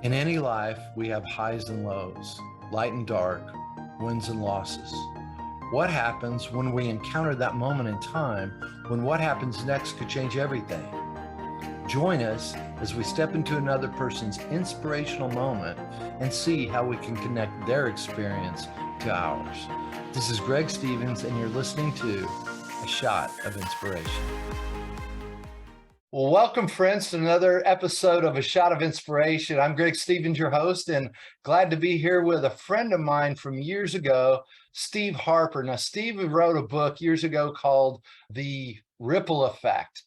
In any life, we have highs and lows, light and dark, wins and losses. What happens when we encounter that moment in time when what happens next could change everything? Join us as we step into another person's inspirational moment and see how we can connect their experience to ours. This is Greg Stevens, and you're listening to A Shot of Inspiration. Well, welcome, friends, to another episode of A Shot of Inspiration. I'm Greg Stevens, your host, and glad to be here with a friend of mine from years ago, Steve Harper. Now, Steve wrote a book years ago called The Ripple Effect.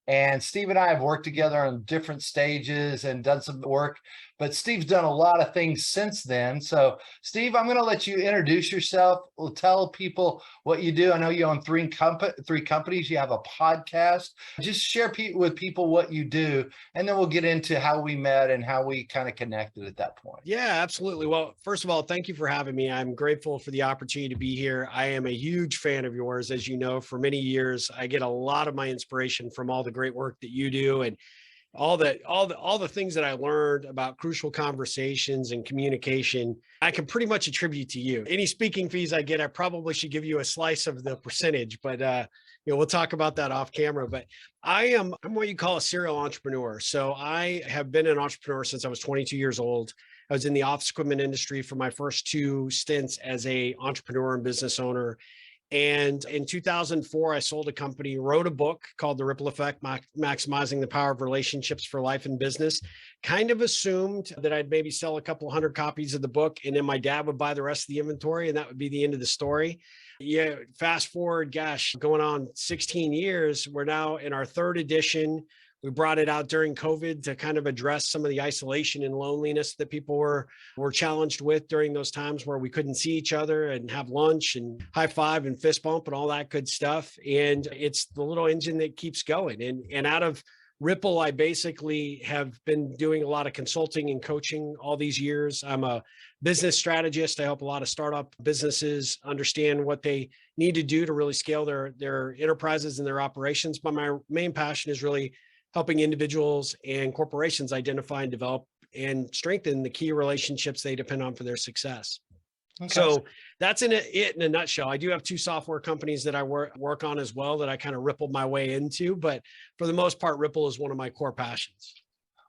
And Steve and I have worked together on different stages and done some work, but Steve's done a lot of things since then. So, Steve, I'm going to let you introduce yourself. We'll tell people what you do. I know you own three companies. You have a podcast. Just share with people what you do, and then we'll get into how we met and how we kind of connected at that point. Yeah, absolutely. Well, first of all, thank you for having me. I'm grateful for the opportunity to be here. I am a huge fan of yours. As you know, for many years, I get a lot of my inspiration from all the great work that you do and all the things that I learned about crucial conversations and communication. I can pretty much attribute to you. Any speaking fees I get, I probably should give you a slice of the percentage, but we'll talk about that off camera. But I'm what you call a serial entrepreneur. So I have been an entrepreneur since I was 22 years old. I was in the office equipment industry for my first two stints as a entrepreneur and business owner. And in 2004, I sold a company, wrote a book called The Ripple Effect, Maximizing the Power of Relationships for Life and Business. Kind of assumed that I'd maybe sell a couple hundred copies of the book, and then my dad would buy the rest of the inventory, and that would be the end of the story. Yeah, fast forward, gosh, going on 16 years, we're now in our third edition. We brought it out during COVID to kind of address some of the isolation and loneliness that people were challenged with during those times where we couldn't see each other and have lunch and high five and fist bump and all that good stuff. And it's the little engine that keeps going. And out of Ripple, I basically have been doing a lot of consulting and coaching all these years. I'm a business strategist. I help a lot of startup businesses understand what they need to do to really scale their enterprises and their operations. But my main passion is really helping individuals and corporations identify and develop and strengthen the key relationships they depend on for their success. Okay. So that's it in a nutshell. I do have two software companies that I work on as well that I kind of rippled my way into, but for the most part, Ripple is one of my core passions.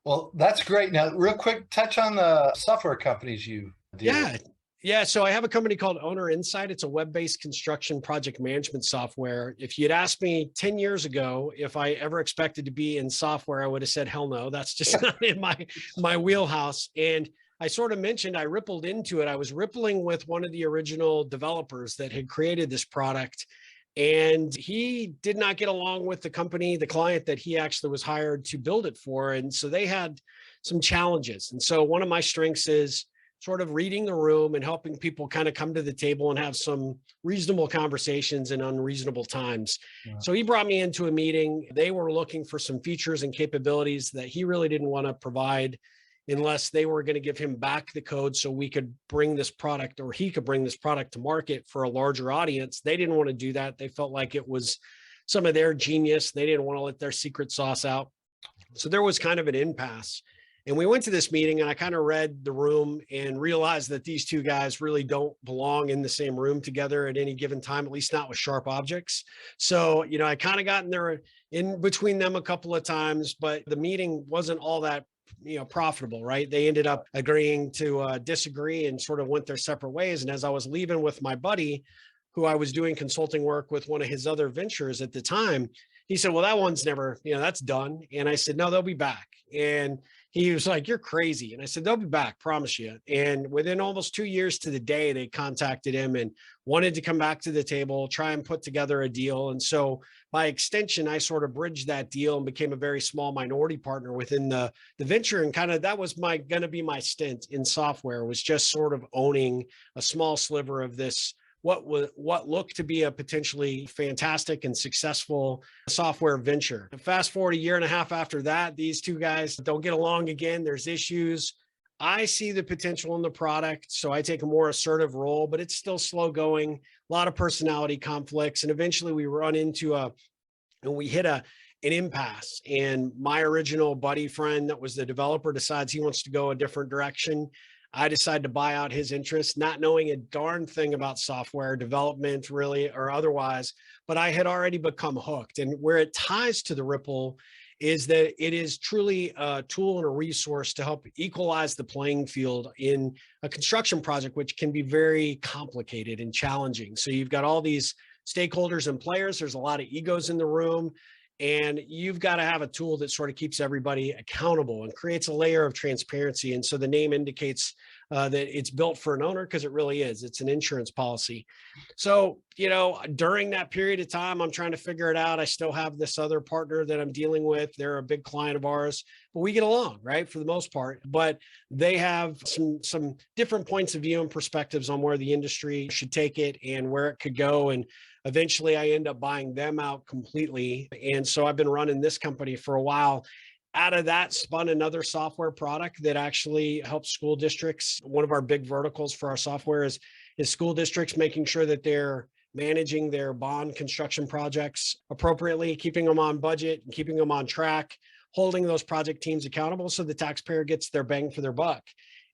Well, that's great. Now, real quick, touch on the software companies you do. Yeah. So I have a company called Owner Insight. It's a web-based construction project management software. If you'd asked me 10 years ago if I ever expected to be in software, I would have said, hell no, that's just not in my wheelhouse. And I sort of mentioned I rippled into it. I was rippling with one of the original developers that had created this product. And he did not get along with the company, the client that he actually was hired to build it for. And so they had some challenges. And so one of my strengths is sort of reading the room and helping people kind of come to the table and have some reasonable conversations in unreasonable times. Yeah. So he brought me into a meeting. They were looking for some features and capabilities that he really didn't want to provide unless they were going to give him back the code so we could bring this product, or he could bring this product to market for a larger audience. They didn't want to do that. They felt like it was some of their genius. They didn't want to let their secret sauce out. So there was kind of an impasse. And we went to this meeting and I kind of read the room and realized that these two guys really don't belong in the same room together at any given time, at least not with sharp objects. So, I kind of got in between them a couple of times, but the meeting wasn't all that, profitable, right? They ended up agreeing to disagree and sort of went their separate ways. And as I was leaving with my buddy, who I was doing consulting work with one of his other ventures at the time, he said, well, that one's never, that's done. And I said, no, they'll be back. And he was like, you're crazy. And I said, they'll be back, promise you. And within almost 2 years to the day, they contacted him and wanted to come back to the table, try and put together a deal. And so by extension, I sort of bridged that deal and became a very small minority partner within the venture. And kind of that was going to be my stint in software, was just sort of owning a small sliver of this what looked to be a potentially fantastic and successful software venture. Fast forward a year and a half after that, these two guys don't get along again. There's issues. I see the potential in the product, so I take a more assertive role, but it's still slow going, a lot of personality conflicts. And eventually we run into we hit an impasse. And my original buddy friend that was the developer decides he wants to go a different direction. I decided to buy out his interest, not knowing a darn thing about software development really or otherwise, but I had already become hooked. And where it ties to the Ripple is that it is truly a tool and a resource to help equalize the playing field in a construction project, which can be very complicated and challenging. So you've got all these stakeholders and players. There's a lot of egos in the room, and you've got to have a tool that sort of keeps everybody accountable and creates a layer of transparency. And so the name indicates that it's built for an owner, because it really is. It's an insurance policy. So, during that period of time, I'm trying to figure it out. I still have this other partner that I'm dealing with. They're a big client of ours, but we get along, right, for the most part. But they have some different points of view and perspectives on where the industry should take it and where it could go. And eventually I end up buying them out completely. And so I've been running this company for a while. Out of that spun another software product that actually helps school districts. One of our big verticals for our software is school districts making sure that they're managing their bond construction projects appropriately, keeping them on budget and keeping them on track, holding those project teams accountable so the taxpayer gets their bang for their buck.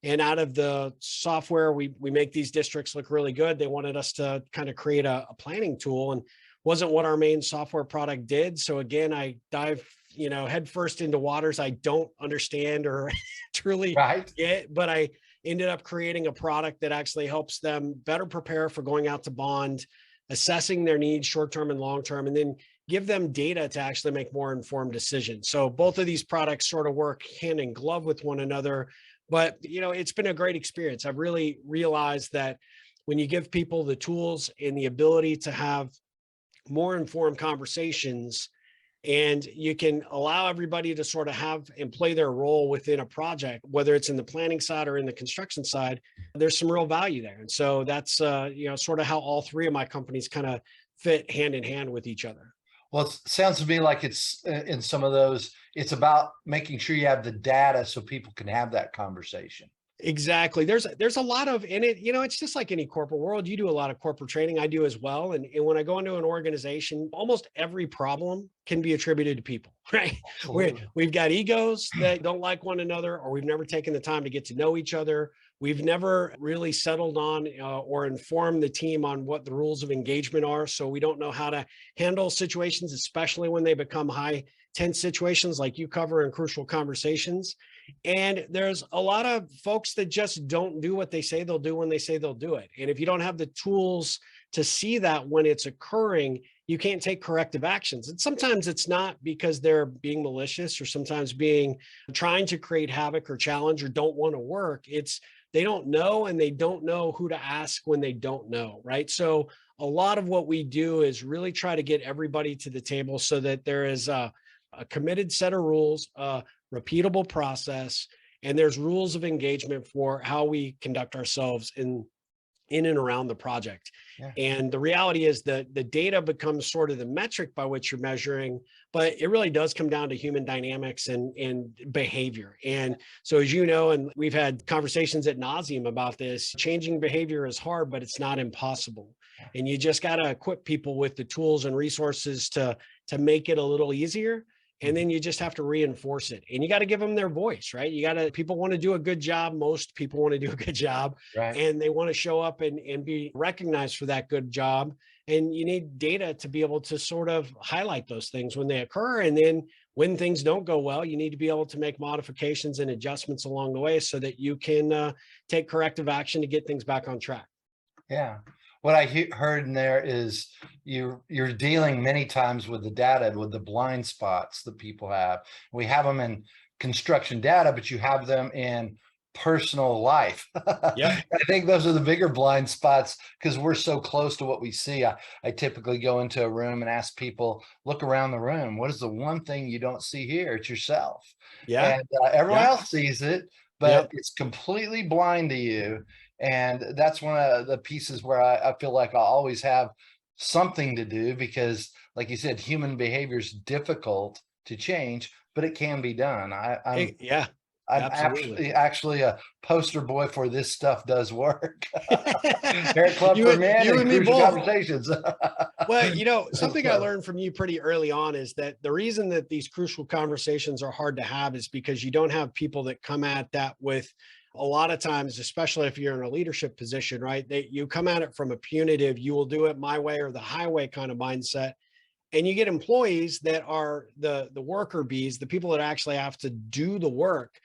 And out of the software, we make these districts look really good. They wanted us to kind of create a planning tool, and wasn't what our main software product did. So again, I dive headfirst into waters I don't understand or truly get, but I ended up creating a product that actually helps them better prepare for going out to bond, assessing their needs short-term and long-term, and then give them data to actually make more informed decisions. So both of these products sort of work hand in glove with one another. But, it's been a great experience. I've really realized that when you give people the tools and the ability to have more informed conversations, and you can allow everybody to sort of have and play their role within a project, whether it's in the planning side or in the construction side, there's some real value there. And so that's, sort of how all three of my companies kind of fit hand in hand with each other. Well, it sounds to me like it's in some of those, it's about making sure you have the data so people can have that conversation. Exactly. There's a lot of in it, it's just like any corporate world. You do a lot of corporate training. I do as well. And when I go into an organization, almost every problem can be attributed to people, right? We've got egos that don't like one another, or we've never taken the time to get to know each other. We've never really settled on or informed the team on what the rules of engagement are. So we don't know how to handle situations, especially when they become high tense situations like you cover in Crucial Conversations. And there's a lot of folks that just don't do what they say they'll do when they say they'll do it. And if you don't have the tools to see that when it's occurring, you can't take corrective actions. And sometimes it's not because they're being malicious or sometimes trying to create havoc or challenge or don't want to work. It's they don't know, and they don't know who to ask when they don't know, right? So a lot of what we do is really try to get everybody to the table so that there is a committed set of rules, repeatable process, and there's rules of engagement for how we conduct ourselves in and around the project. Yeah. And the reality is that the data becomes sort of the metric by which you're measuring, but it really does come down to human dynamics and behavior. And so, as you know, and we've had conversations ad nauseum about this, changing behavior is hard, but it's not impossible. And you just got to equip people with the tools and resources to make it a little easier. And then you just have to reinforce it, and you got to give them their voice, right? People want to do a good job. Most people want to do a good job, right? And they want to show up and be recognized for that good job. And you need data to be able to sort of highlight those things when they occur. And then when things don't go well, you need to be able to make modifications and adjustments along the way so that you can take corrective action to get things back on track. Yeah. What I heard in there is you're dealing many times with the data, with the blind spots that people have. We have them in construction data, but you have them in personal life. Yeah, I think those are the bigger blind spots because we're so close to what we see. I typically go into a room and ask people, look around the room. What is the one thing you don't see here? It's yourself. Yeah, and everyone else sees it, but it's completely blind to you. And that's one of the pieces where I feel like I'll always have something to do because, like you said, human behavior is difficult to change, but it can be done. I'm Absolutely. actually a poster boy for this stuff does work. Parent Club for Men You and and me Crucial both. Conversations. Well, something I So, learned from you pretty early on is that the reason that these crucial conversations are hard to have is because you don't have people that come at that with a lot of times, especially if you're in a leadership position, right? You come at it from a punitive, you will do it my way or the highway kind of mindset. And you get employees that are the worker bees, the people that actually have to do the work,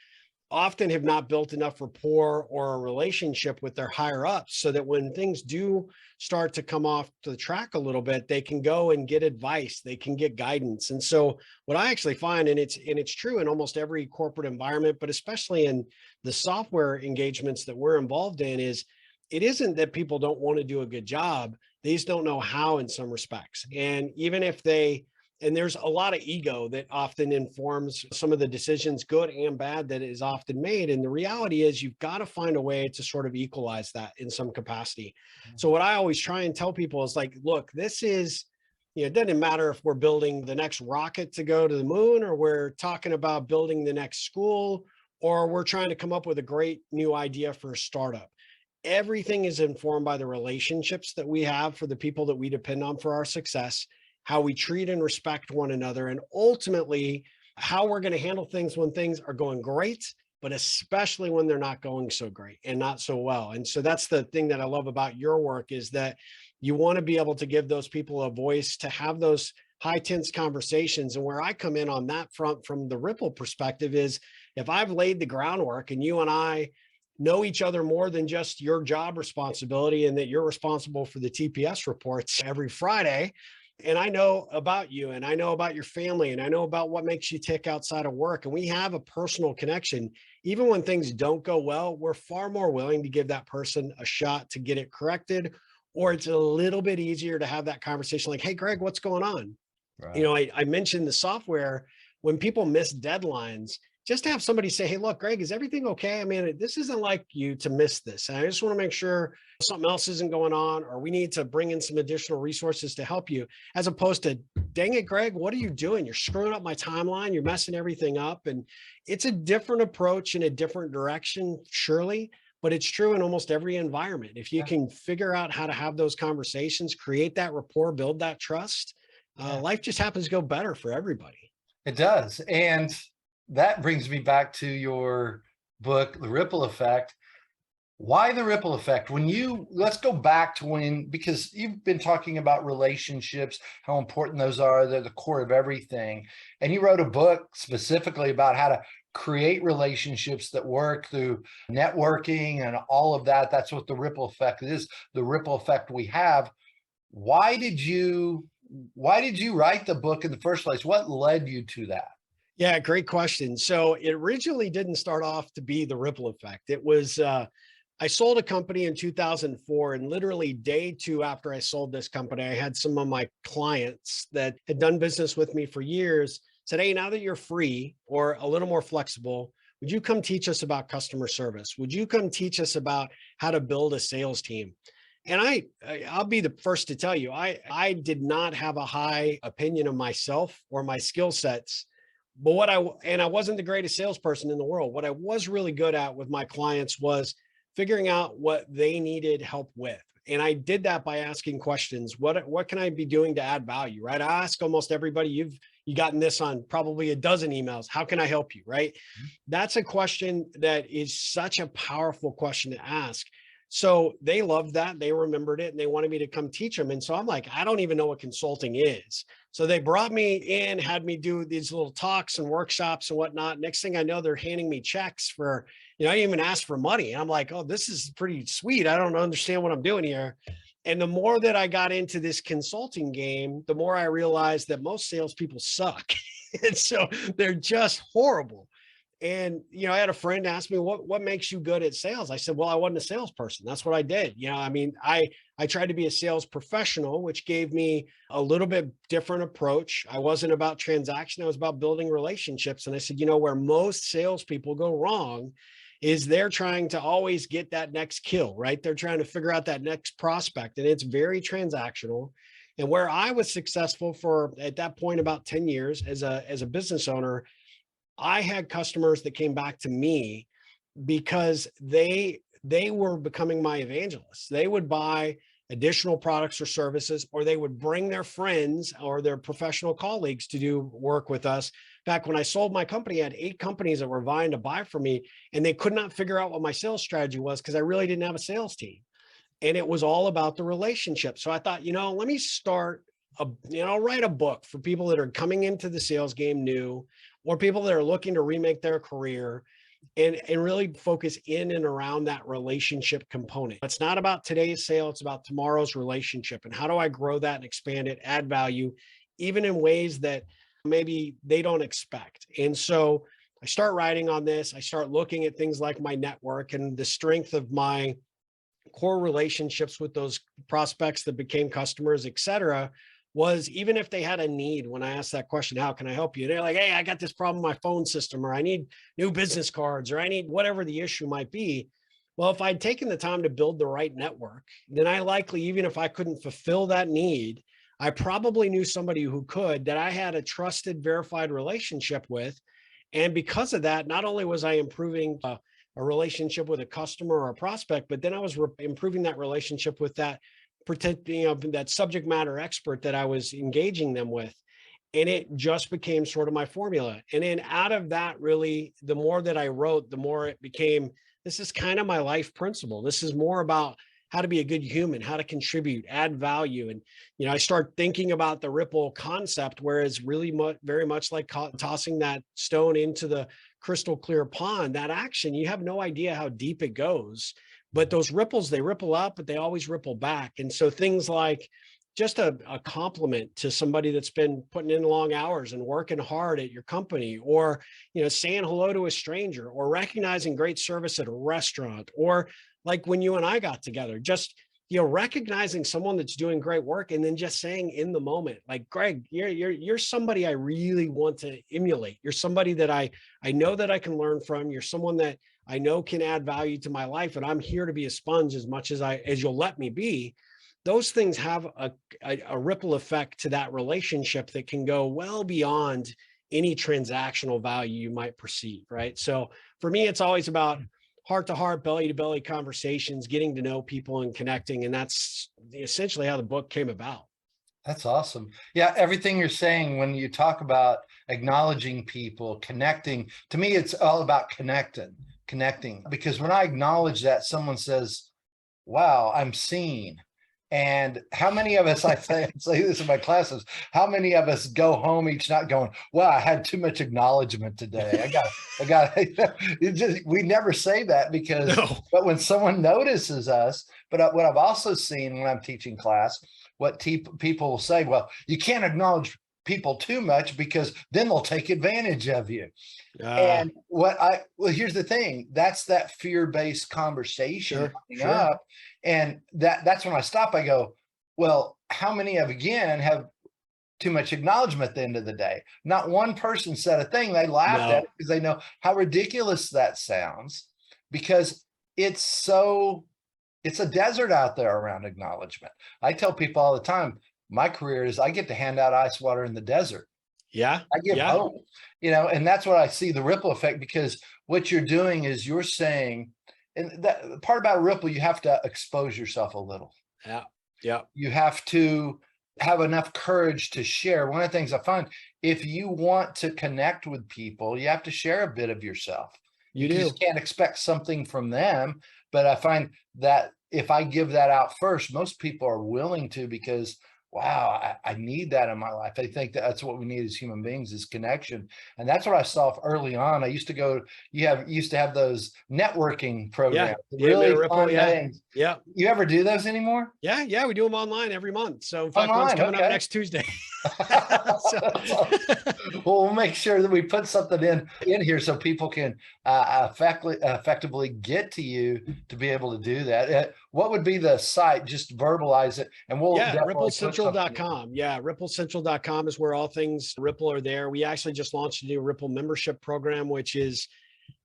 often have not built enough rapport or a relationship with their higher ups so that when things do start to come off the track a little bit, they can go and get advice, they can get guidance. And so what I actually find, and it's true in almost every corporate environment, but especially in the software engagements that we're involved in, is it isn't that people don't want to do a good job, they just don't know how in some respects. And even if they and there's a lot of ego that often informs some of the decisions, good and bad, that is often made. And the reality is you've got to find a way to sort of equalize that in some capacity. So what I always try and tell people is like, look, this is, it doesn't matter if we're building the next rocket to go to the moon, or we're talking about building the next school, or we're trying to come up with a great new idea for a startup. Everything is informed by the relationships that we have for the people that we depend on for our success, how we treat and respect one another, and ultimately how we're going to handle things when things are going great, but especially when they're not going so great and not so well. And so that's the thing that I love about your work, is that you want to be able to give those people a voice to have those high tense conversations. And where I come in on that front from the Ripple perspective is, if I've laid the groundwork and you and I know each other more than just your job responsibility, and that you're responsible for the TPS reports every Friday, and I know about you, and I know about your family, and I know about what makes you tick outside of work, and we have a personal connection, even when things don't go well, we're far more willing to give that person a shot to get it corrected. Or it's a little bit easier to have that conversation like, hey, Greg, what's going on? right. I mentioned the software. When people miss deadlines, just to have somebody say, hey, look, Greg, is everything okay? I mean, this isn't like you to miss this. And I just want to make sure something else isn't going on, or we need to bring in some additional resources to help you, as opposed to, dang it, Greg, what are you doing? You're screwing up my timeline. You're messing everything up. And it's a different approach in a different direction, surely, but it's true in almost every environment. If you Yeah. can figure out how to have those conversations, create that rapport, build that trust, Yeah. life just happens to go better for everybody. It does. And that brings me back to your book, The Ripple Effect. Why the ripple effect? Let's go back to because you've been talking about relationships, how important those are. They're the core of everything. And you wrote a book specifically about how to create relationships that work through networking and all of that. That's what the ripple effect is, the ripple effect we have. Why did you write the book in the first place? What led you to that? Yeah, great question. So it originally didn't start off to be the ripple effect. It was, I sold a company in 2004, and literally day two after I sold this company, I had some of my clients that had done business with me for years said, hey, now that you're free or a little more flexible, would you come teach us about customer service? Would you come teach us about how to build a sales team? And I'll be the first to tell you, I did not have a high opinion of myself or my skill sets. But I wasn't the greatest salesperson in the world. What I was really good at with my clients was figuring out what they needed help with. And I did that by asking questions. What can I be doing to add value? Right. I ask almost everybody, you gotten this on probably a dozen emails. How can I help you? Right. That's a question that is such a powerful question to ask. So they loved that. They remembered it and they wanted me to come teach them. And so I'm like, I don't even know what consulting is. So they brought me in, had me do these little talks and workshops and whatnot. Next thing I know, they're handing me checks for, I didn't even ask for money. And I'm like, oh, this is pretty sweet. I don't understand what I'm doing here. And the more that I got into this consulting game, the more I realized that most salespeople suck. And so they're just horrible. And, I had a friend ask me, what makes you good at sales? I said, well, I wasn't a salesperson. That's what I did. I tried to be a sales professional, which gave me a little bit different approach. I wasn't about transaction. I was about building relationships. And I said, where most salespeople go wrong is they're trying to always get that next kill, right? They're trying to figure out that next prospect, and it's very transactional. And where I was successful for, at that point, about 10 years as a business owner, I had customers that came back to me because they were becoming my evangelists. They would buy additional products or services, or they would bring their friends or their professional colleagues to do work with us. Back when I sold my company, I had 8 companies that were vying to buy from me, and they could not figure out what my sales strategy was because I really didn't have a sales team. And it was all about the relationship. So I thought, let me start write a book for people that are coming into the sales game new, or people that are looking to remake their career, and really focus in and around that relationship component. It's not about today's sale, it's about tomorrow's relationship. And how do I grow that and expand it, add value, even in ways that maybe they don't expect? And so I start writing on this. I start looking at things like my network and the strength of my core relationships with those prospects that became customers, et cetera, was even if they had a need, when I asked that question, how can I help you? They're like, hey, I got this problem with my phone system, or I need new business cards, or I need whatever the issue might be. Well, if I'd taken the time to build the right network, then I likely, even if I couldn't fulfill that need, I probably knew somebody who could, that I had a trusted, verified relationship with. And because of that, not only was I improving a relationship with a customer or a prospect, but then I was improving that relationship with that that subject matter expert that I was engaging them with. And it just became sort of my formula. And then out of that, really, the more that I wrote, the more it became, this is kind of my life principle. This is more about how to be a good human, how to contribute, add value. And, I start thinking about the ripple concept, where it's really very much like tossing that stone into the crystal clear pond. That action, you have no idea how deep it goes, but those ripples, they ripple up, but they always ripple back. And so things like just a compliment to somebody that's been putting in long hours and working hard at your company, or, saying hello to a stranger, or recognizing great service at a restaurant, or like when you and I got together, just, recognizing someone that's doing great work, and then just saying in the moment, like, Greg, you're somebody I really want to emulate. You're somebody that I know that I can learn from. You're someone that I know can add value to my life, and I'm here to be a sponge as much as you'll let me be. Those things have a ripple effect to that relationship that can go well beyond any transactional value you might perceive, right? So for me, it's always about heart to heart, belly to belly conversations, getting to know people and connecting. And that's essentially how the book came about. That's awesome. Yeah, everything you're saying when you talk about acknowledging people, connecting, to me, it's all about connecting. Because when I acknowledge that, someone says, wow, I'm seen. And how many of us, I say this in my classes, how many of us go home each night going, wow, I had too much acknowledgement today. We never say that because, No. but when someone notices us, but what I've also seen when I'm teaching class, what people will say, well, you can't acknowledge people too much because then they'll take advantage of you. And here's the thing, that's that fear-based conversation coming up. And that's when I stop, I go, well, how many again have too much acknowledgement at the end of the day? Not one person said a thing. They laughed at it because they know how ridiculous that sounds, because it's a desert out there around acknowledgement. I tell people all the time, my career is I get to hand out ice water in the desert. Yeah. I give hope, and that's what I see, the ripple effect, because what you're doing is you're saying, and that part about ripple, you have to expose yourself a little. Yeah. Yeah. You have to have enough courage to share. One of the things I find, if you want to connect with people, you have to share a bit of yourself. You just can't expect something from them. But I find that if I give that out first, most people are willing to, because wow, I need that in my life. I think that's what we need as human beings, is connection. And that's what I saw early on. I used to used to have those networking programs, really fun things. Yeah. You ever do those anymore? Yeah. Yeah. We do them online every month. So in fact, one's coming up next Tuesday. Well, we'll make sure that we put something in here so people can effectively get to you to be able to do that. What would be the site? Just verbalize it, and we'll RippleCentral.com. Yeah, RippleCentral.com is where all things Ripple are there. We actually just launched a new Ripple membership program, which is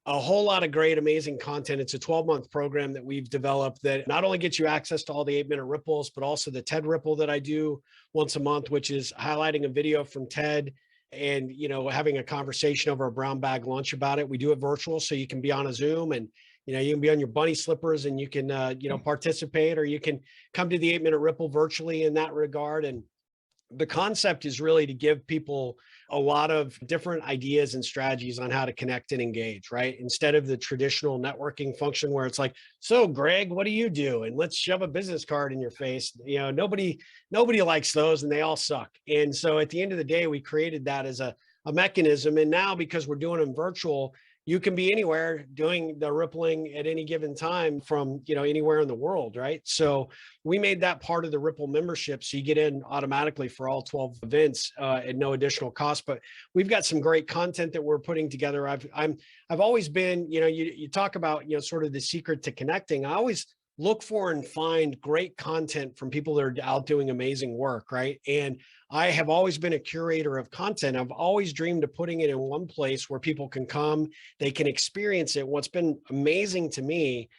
a whole lot of great, amazing content. It's a 12-month program that we've developed that not only gets you access to all the 8-minute ripples, but also the TED Ripple that I do once a month, which is highlighting a video from TED and, having a conversation over a brown bag lunch about it. We do it virtual, so you can be on a Zoom, and, you can be on your bunny slippers, and you can, participate, or you can come to the 8-Minute Ripple virtually in that regard. And the concept is really to give people a lot of different ideas and strategies on how to connect and engage, right? Instead of the traditional networking function where it's like, so Greg, what do you do? And let's shove a business card in your face. Nobody likes those, and they all suck. And so at the end of the day, we created that as a mechanism. And now, because we're doing them virtual, you can be anywhere doing the rippling at any given time from, anywhere in the world, right? So we made that part of the Ripple membership, so you get in automatically for all 12 events at no additional cost. But we've got some great content that we're putting together. I've always been, you talk about, sort of the secret to connecting. I always look for and find great content from people that are out doing amazing work, right? And I have always been a curator of content. I've always dreamed of putting it in one place where people can come, they can experience it. What's been amazing to me,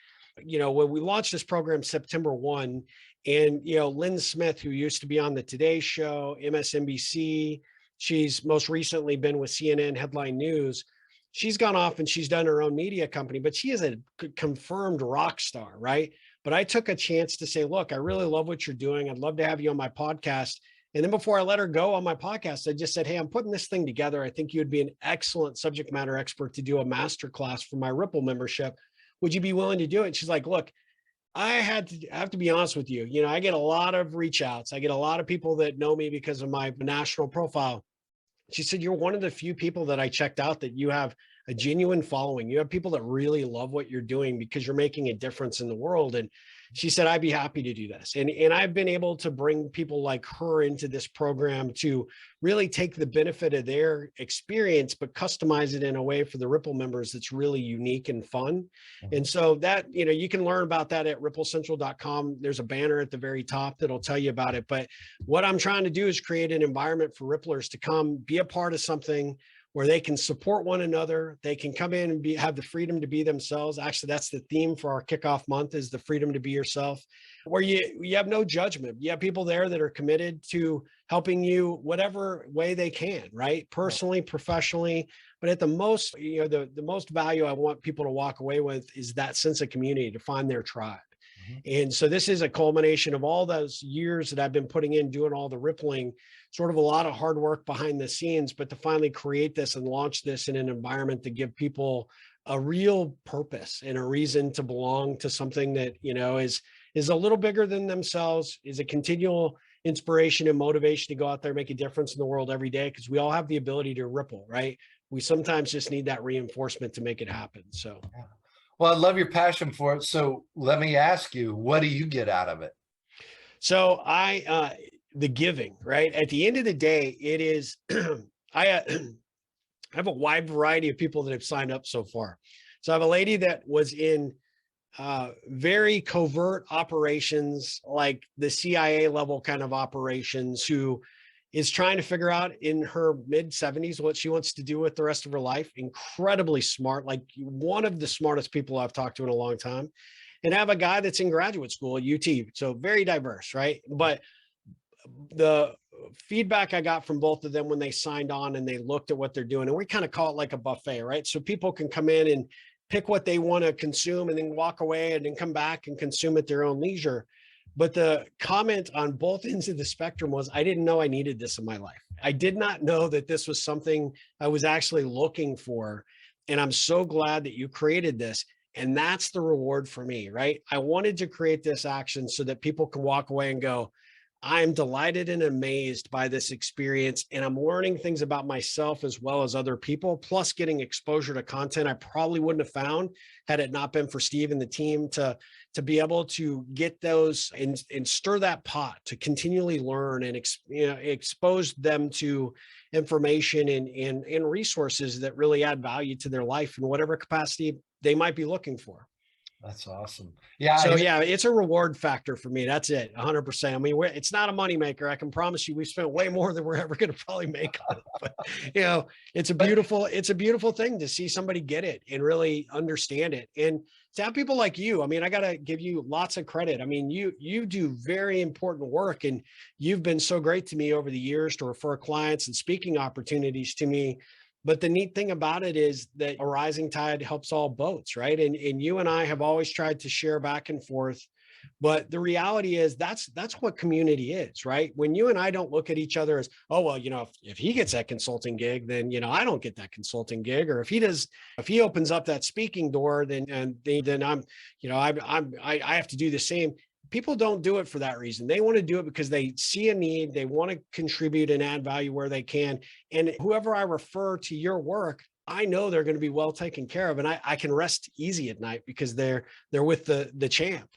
when we launched this program September 1, and, Lynn Smith, who used to be on the Today Show, MSNBC, she's most recently been with CNN Headline News. She's gone off and she's done her own media company, but she is a confirmed rock star, right? But I took a chance to say, look, I really love what you're doing. I'd love to have you on my podcast. And then before I let her go on my podcast, I just said, hey, I'm putting this thing together. I think you would be an excellent subject matter expert to do a masterclass for my Ripple membership. Would you be willing to do it? And she's like, look, I have to be honest with you. I get a lot of reach outs. I get a lot of people that know me because of my national profile. She said, you're one of the few people that I checked out that you have a genuine following. You have people that really love what you're doing because you're making a difference in the world. And she said, I'd be happy to do this. And I've been able to bring people like her into this program to really take the benefit of their experience, but customize it in a way for the Ripple members that's really unique and fun. And so that, you can learn about that at ripplecentral.com. There's a banner at the very top that'll tell you about it. But what I'm trying to do is create an environment for Ripplers to come be a part of something where they can support one another. They can come in and have the freedom to be themselves. Actually, that's the theme for our kickoff month, is the freedom to be yourself, where you have no judgment. You have people there that are committed to helping you whatever way they can, right? Personally, professionally. But at the most, the most value I want people to walk away with is that sense of community, to find their tribe. And so this is a culmination of all those years that I've been putting in, doing all the rippling, sort of a lot of hard work behind the scenes, but to finally create this and launch this in an environment to give people a real purpose and a reason to belong to something that, is a little bigger than themselves, is a continual inspiration and motivation to go out there and make a difference in the world every day, because we all have the ability to ripple, right? We sometimes just need that reinforcement to make it happen. So. Yeah. Well, I love your passion for it. So let me ask you, what do you get out of it? So the giving, right? At the end of the day, it is, I have a wide variety of people that have signed up so far. So I have a lady that was in very covert operations, like the CIA level kind of operations, who is trying to figure out in her mid-70s what she wants to do with the rest of her life. Incredibly smart, like one of the smartest people I've talked to in a long time. And I have a guy that's in graduate school at UT. So very diverse, right? But the feedback I got from both of them when they signed on and they looked at what they're doing, and we kind of call it like a buffet, right? So people can come in and pick what they want to consume and then walk away and then come back and consume at their own leisure. But the comment on both ends of the spectrum was, I didn't know I needed this in my life. I did not know that this was something I was actually looking for. And I'm so glad that you created this. And that's the reward for me, right? I wanted to create this action so that people can walk away and go, I'm delighted and amazed by this experience, and I'm learning things about myself as well as other people, plus getting exposure to content I probably wouldn't have found had it not been for Steve and the team to be able to get those and stir that pot to continually learn and expose them to information and resources that really add value to their life in whatever capacity they might be looking for. That's awesome. Yeah. So yeah, it's a reward factor for me. That's it. 100%. I mean, it's not a moneymaker. I can promise you we've spent way more than we're ever going to probably make on it. But you know, but it's a beautiful thing to see somebody get it and really understand it. And to have people like you, I mean, I got to give you lots of credit. I mean, you do very important work, and you've been so great to me over the years to refer clients and speaking opportunities to me. But the neat thing about it is that a rising tide helps all boats, right? And you and I have always tried to share back and forth. But the reality is that's what community is, right? When you and I don't look at each other as, oh, well, you know, if he gets that consulting gig, then, you know, I don't get that consulting gig. Or if he opens up that speaking door, then I'm, you know, I have to do the same. People don't do it for that reason. They want to do it because they see a need. They want to contribute and add value where they can. And whoever I refer to your work, I know they're going to be well taken care of. And I can rest easy at night because they're with the champ.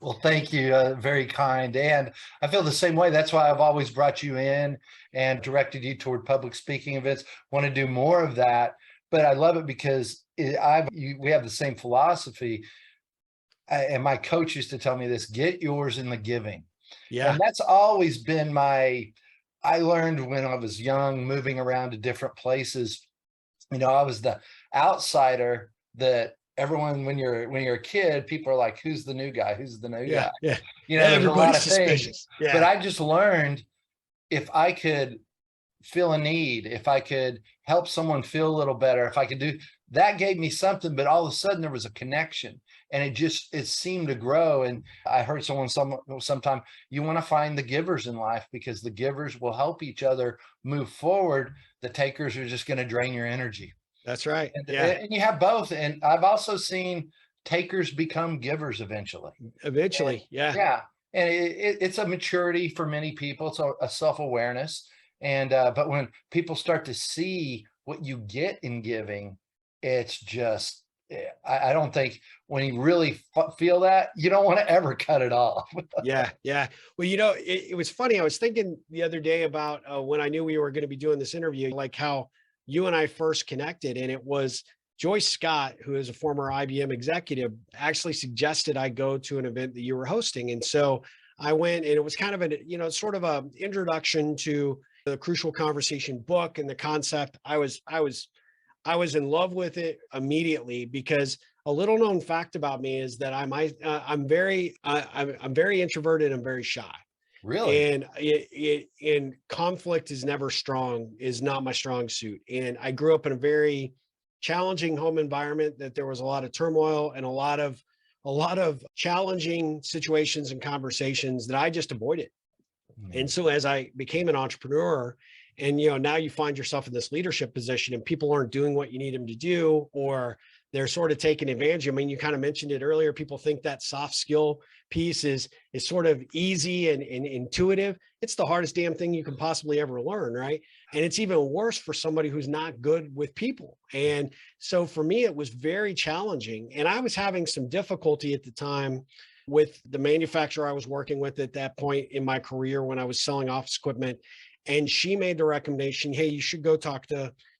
Well, thank you. Very kind. And I feel the same way. That's why I've always brought you in and directed you toward public speaking events. Want to do more of that. But I love it because we have the same philosophy. And my coach used to tell me this: get yours in the giving. Yeah. And that's always been I learned when I was young, moving around to different places. You know, I was the outsider that everyone, when you're a kid, people are like, who's the new guy? Who's the new Yeah. guy? Yeah. You know, there's a lot Everybody's of suspicious. things. Yeah. But I just learned if I could feel a need, if I could help someone feel a little better, if I could do that, gave me something. But all of a sudden there was a connection, and it seemed to grow. And I heard sometime, you want to find the givers in life, because the givers will help each other move forward. The takers are just going to drain your energy. That's right. And, Yeah. and you have both. And I've also seen takers become givers eventually. Eventually. Yeah. Yeah. And it's a maturity for many people. It's a self-awareness. And but when people start to see what you get in giving, it's just, I don't think, when you really feel that, you don't want to ever cut it off. Yeah. Yeah. Well, you know, it was funny. I was thinking the other day about when I knew we were going to be doing this interview, like how you and I first connected. And it was Joyce Scott, who is a former IBM executive, actually suggested I go to an event that you were hosting. And so I went, and it was kind of sort of a introduction to the Crucial Conversation book and the concept. I was in love with it immediately, because a little known fact about me is that I'm very introverted and very shy. Really? And conflict is not my strong suit. And I grew up in a very challenging home environment that there was a lot of turmoil and a lot of challenging situations and conversations that I just avoided. And so as I became an entrepreneur, and now you find yourself in this leadership position, and people aren't doing what you need them to do, or they're sort of taking advantage. I mean, you kind of mentioned it earlier. People think that soft skill piece is sort of easy and intuitive. It's the hardest damn thing you can possibly ever learn, right? And it's even worse for somebody who's not good with people. And so for me, it was very challenging. And I was having some difficulty at the time with the manufacturer I was working with at that point in my career when I was selling office equipment. And she made the recommendation, hey, you should go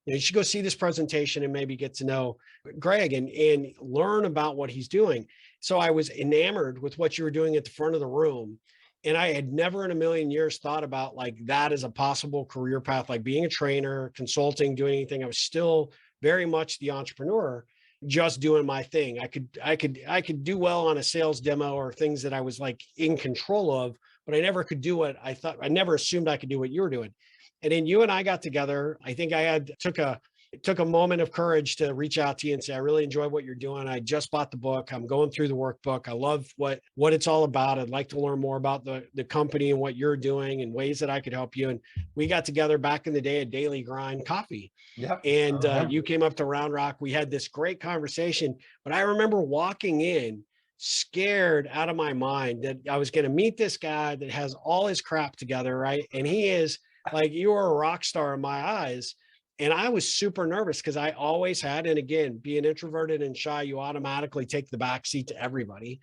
you should go see this presentation and maybe get to know Greg and learn about what he's doing. So I was enamored with what you were doing at the front of the room. And I had never in a million years thought about like that as a possible career path, like being a trainer, consulting, doing anything. I was still very much the entrepreneur, just doing my thing. I could do well on a sales demo or things that I was like in control of, but I never could do what I thought. I never assumed I could do what you were doing. And then you and I got together. I think it took a moment of courage to reach out to you and say, I really enjoy what you're doing. I just bought the book. I'm going through the workbook. I love what it's all about. I'd like to learn more about the company and what you're doing and ways that I could help you. And we got together back in the day at Daily Grind Coffee. Yep. And you came up to Round Rock. We had this great conversation, but I remember walking in scared out of my mind that I was going to meet this guy that has all his crap together, right? And he is like, you are a rock star in my eyes. And I was super nervous because I always had, and again, being introverted and shy, you automatically take the backseat to everybody.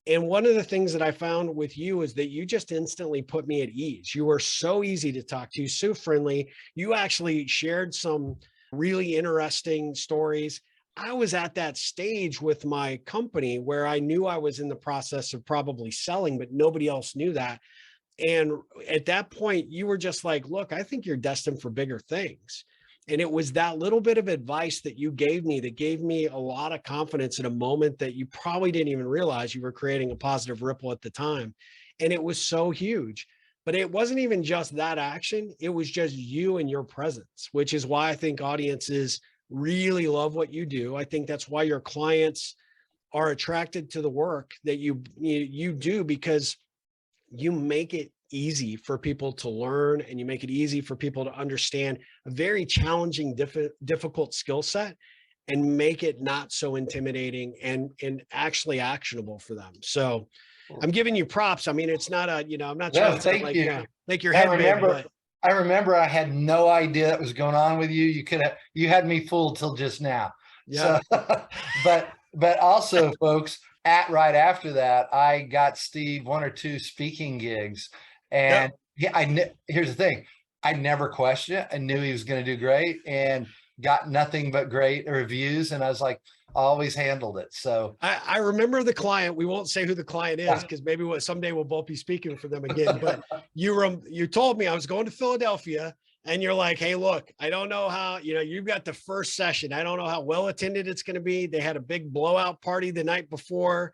And one of the things that I found with you is that you just instantly put me at ease. You were so easy to talk to, so friendly. You actually shared some really interesting stories. I was at that stage with my company where I knew I was in the process of probably selling, but nobody else knew that. And at that point, you were just like, look, I think you're destined for bigger things. And it was that little bit of advice that you gave me that gave me a lot of confidence in a moment that you probably didn't even realize you were creating a positive ripple at the time. And it was so huge. But it wasn't even just that action. It was just you and your presence, which is why I think audiences really love what you do. I think that's why your clients are attracted to the work that you do, because you make it easy for people to learn, and you make it easy for people to understand a very challenging, difficult skill set, and make it not so intimidating and actually actionable for them. So I'm giving you props. I mean, it's not a, I'm not No, trying to thank like you. make your I head big, remember, but I remember I had no idea that was going on with you. You had me fooled till just now. yeah. So, but also, folks, right after that, I got Steve one or two speaking gigs, and Yep. here's the thing: I never questioned it. I knew he was going to do great, and got nothing but great reviews. And I was like, I always handled it. So I remember the client. We won't say who the client is, yeah. because maybe someday we'll both be speaking for them again. But you told me I was going to Philadelphia, and you're like, hey, look, I don't know how, you've got the first session. I don't know how well attended it's going to be. They had a big blowout party the night before.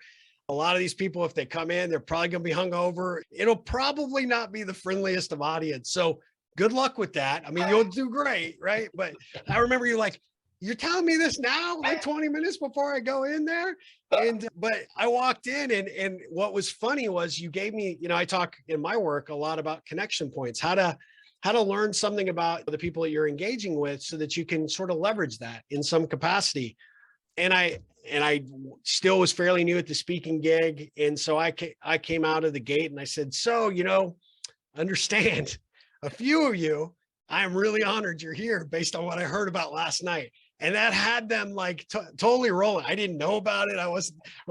A lot of these people, if they come in, they're probably going to be hungover. It'll probably not be the friendliest of audience. So good luck with that. I mean, you'll do great, right? But I remember you like, you're telling me this now, like 20 minutes before I go in there. But I walked in, and what was funny was you gave me, I talk in my work a lot about connection points, how to learn something about the people that you're engaging with so that you can sort of leverage that in some capacity. And I still was fairly new at the speaking gig. And so I came out of the gate and I said, so, understand, a few of you, I'm really honored you're here based on what I heard about last night. And that had them like totally rolling. I didn't know about it. I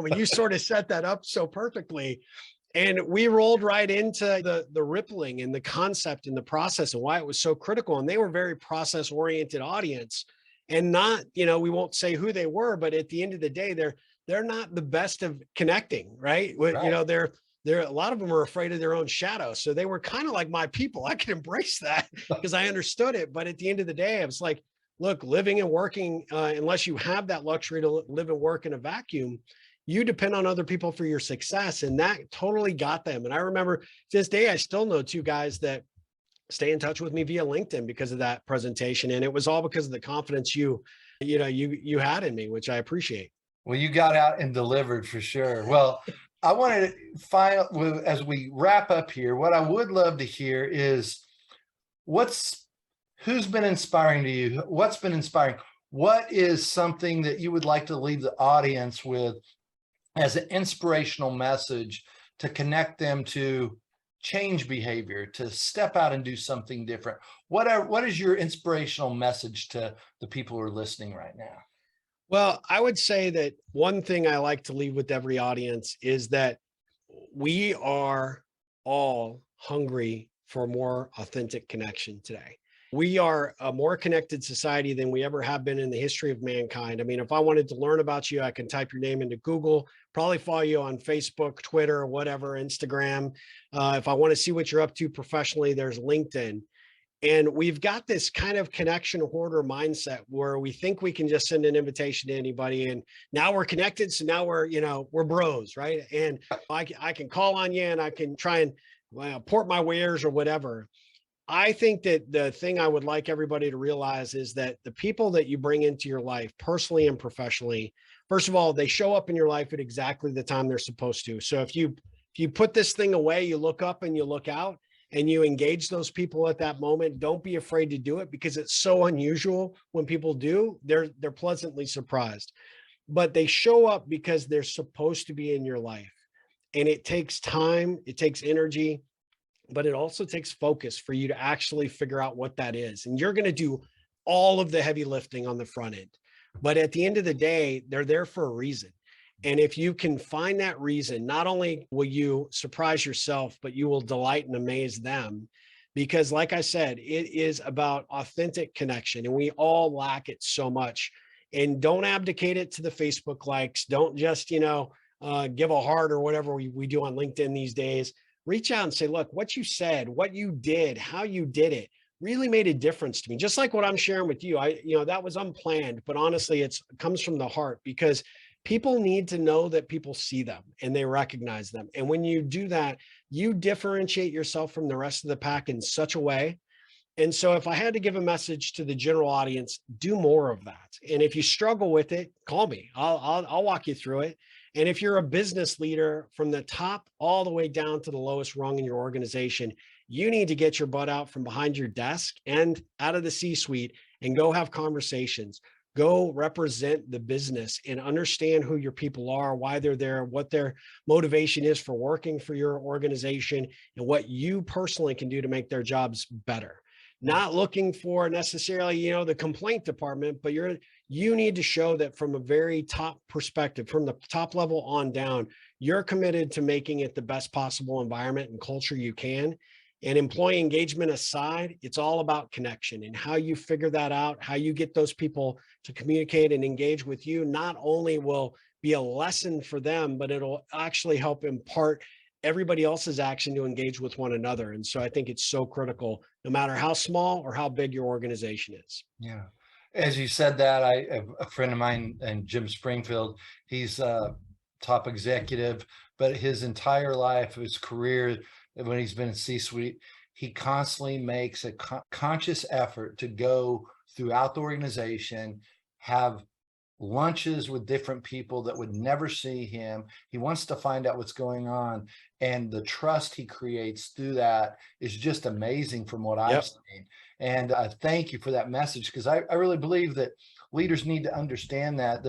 mean, you sort of set that up so perfectly. And we rolled right into the rippling and the concept and the process and why it was so critical. And they were very process oriented audience, and not, we won't say who they were, but at the end of the day, they're not the best of connecting, right? Right. They're a lot of them are afraid of their own shadow. So they were kind of like my people. I could embrace that because I understood it. But at the end of the day, I was like, look, living and working, unless you have that luxury to live and work in a vacuum, you depend on other people for your success. And that totally got them. And I remember to this day, I still know two guys that stay in touch with me via LinkedIn because of that presentation. And it was all because of the confidence you had in me, which I appreciate. Well, you got out and delivered for sure. Well, I wanted to find, as we wrap up here, what I would love to hear is who's been inspiring to you? What's been inspiring? What is something that you would like to leave the audience with as an inspirational message to connect them to change behavior, to step out and do something different? What is your inspirational message to the people who are listening right now? Well, I would say that one thing I like to leave with every audience is that we are all hungry for more authentic connection today. We are a more connected society than we ever have been in the history of mankind. I mean, if I wanted to learn about you, I can type your name into Google, probably follow you on Facebook, Twitter, or whatever, Instagram. If I want to see what you're up to professionally, there's LinkedIn. And we've got this kind of connection hoarder mindset where we think we can just send an invitation to anybody. And now we're connected. So now we're bros, right? And I can call on you and I can try and port my wares or whatever. I think that the thing I would like everybody to realize is that the people that you bring into your life, personally and professionally, first of all, they show up in your life at exactly the time they're supposed to. So if you put this thing away, you look up and you look out, and you engage those people at that moment, don't be afraid to do it because it's so unusual. When people do, they're pleasantly surprised. But they show up because they're supposed to be in your life. And it takes time, it takes energy, but it also takes focus for you to actually figure out what that is. And you're going to do all of the heavy lifting on the front end. But at the end of the day, they're there for a reason. And if you can find that reason, not only will you surprise yourself, but you will delight and amaze them. Because like I said, it is about authentic connection, and we all lack it so much and don't abdicate it to the Facebook likes. Don't just, give a heart or whatever we do on LinkedIn these days. Reach out and say, look, what you said, what you did, how you did it really made a difference to me. Just like what I'm sharing with you. That was unplanned, but honestly, it comes from the heart, because people need to know that people see them and they recognize them. And when you do that, you differentiate yourself from the rest of the pack in such a way. And so if I had to give a message to the general audience, do more of that. And if you struggle with it, call me. I'll walk you through it. And if you're a business leader, from the top all the way down to the lowest rung in your organization, you need to get your butt out from behind your desk and out of the C-suite and go have conversations. Go represent the business and understand who your people are, why they're there, what their motivation is for working for your organization, and what you personally can do to make their jobs better. Not looking for necessarily, the complaint department, but you need to show that from a very top perspective, from the top level on down, you're committed to making it the best possible environment and culture you can. And employee engagement aside, it's all about connection and how you figure that out, how you get those people to communicate and engage with you. Not only will be a lesson for them, but it'll actually help impart everybody else's action to engage with one another. And so I think it's so critical, no matter how small or how big your organization is. Yeah. As you said that, a friend of mine, and Jim Springfield, he's a top executive, but his entire life, his career, when he's been in C-suite, he constantly makes a conscious effort to go throughout the organization, have lunches with different people that would never see him. He wants to find out what's going on. And the trust he creates through that is just amazing from what I've seen. And I thank you for that message, because I really believe that leaders need to understand that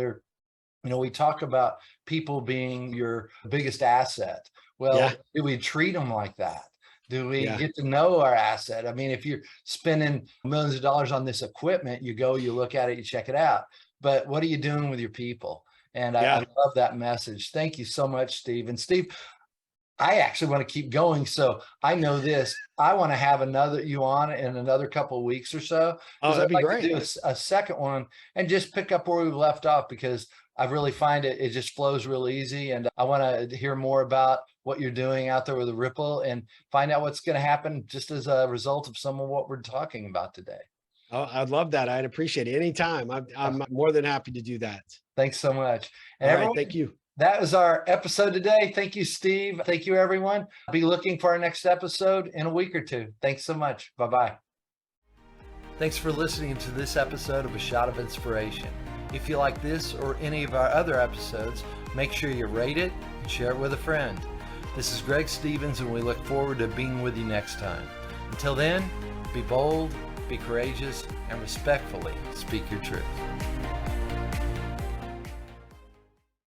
we talk about people being your biggest asset. Well, do we treat them like that? Do we get to know our asset? I mean, if you're spending millions of dollars on this equipment, you go, you look at it, you check it out. But what are you doing with your people? And I love that message. Thank you so much, Steve. And Steve, I actually want to keep going. So I know this. I want to have you on in another couple of weeks or so. Oh, that'd be I'd great. like to do a second one and just pick up where we left off, because I really find it just flows real easy. And I want to hear more about what you're doing out there with the Ripple and find out what's going to happen just as a result of some of what we're talking about today. Oh, I'd love that. I'd appreciate it. Anytime. I'm more than happy to do that. Thanks so much. And All everyone, right. Thank you. That was our episode today. Thank you, Steve. Thank you, everyone. I'll be looking for our next episode in a week or two. Thanks so much. Bye-bye. Thanks for listening to this episode of A Shot of Inspiration. If you like this or any of our other episodes, make sure you rate it and share it with a friend. This is Greg Stevens, and we look forward to being with you next time. Until then, be bold, be courageous, and respectfully speak your truth.